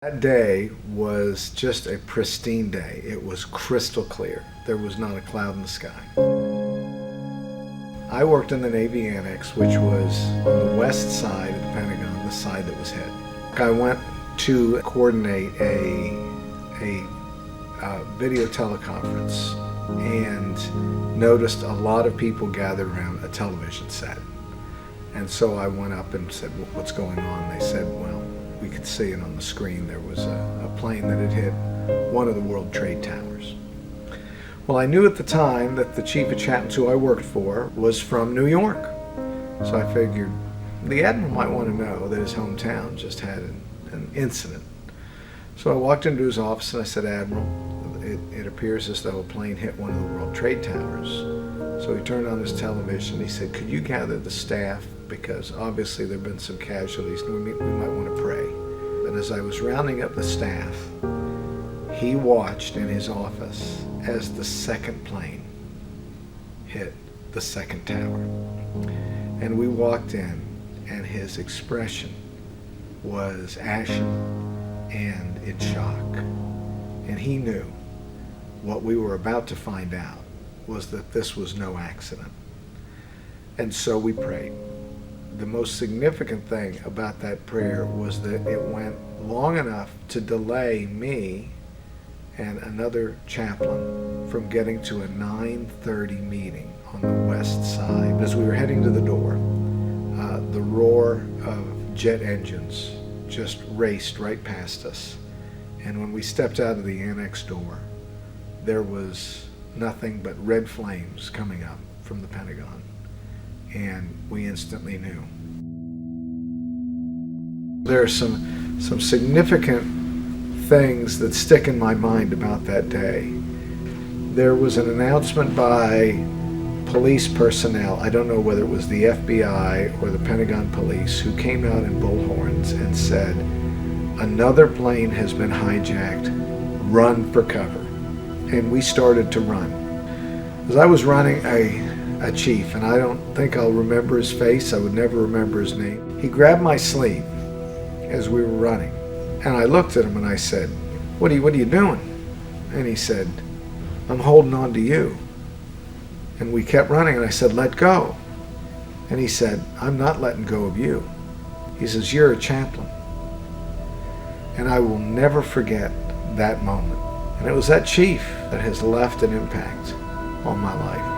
That day was just a pristine day. It was crystal clear. There was not a cloud in the sky. I worked in the Navy Annex, which was on the west side of the Pentagon, the side that was hit. I went to coordinate a video teleconference and noticed a lot of people gathered around a television set. And so I went up and said, well, what's going on? They said, well, we could see it on the screen. There was a plane that had hit one of the World Trade Towers. Well, I knew at the time that the chief of chaplains who I worked for was from New York. So I figured the admiral might want to know that his hometown just had an incident. So I walked into his office and I said, Admiral, it appears as though a plane hit one of the World Trade Towers. So he turned on his television. He said, could you gather the staff? Because obviously there have been some casualties and we might want to pray. And as I was rounding up the staff, he watched in his office as the second plane hit the second tower. And we walked in and his expression was ashen and in shock. And he knew what we were about to find out was that this was no accident. And so we prayed. The most significant thing about that prayer was that it went long enough to delay me and another chaplain from getting to a 9:30 meeting on the west side. As we were heading to the door, the roar of jet engines just raced right past us. And when we stepped out of the annex door, there was nothing but red flames coming up from the Pentagon. And we instantly knew. There are some significant things that stick in my mind about that day. There was an announcement by police personnel, I don't know whether it was the FBI or the Pentagon police, who came out in bullhorns and said, another plane has been hijacked, run for cover. And we started to run. As I was running, a chief, and I don't think I'll remember his face, I would never remember his name. He grabbed my sleeve as we were running, and I looked at him and I said, what are you doing? And he said, I'm holding on to you. And we kept running, and I said, let go. And he said, I'm not letting go of you. He says, you're a chaplain. And I will never forget that moment. And it was that chief that has left an impact on my life.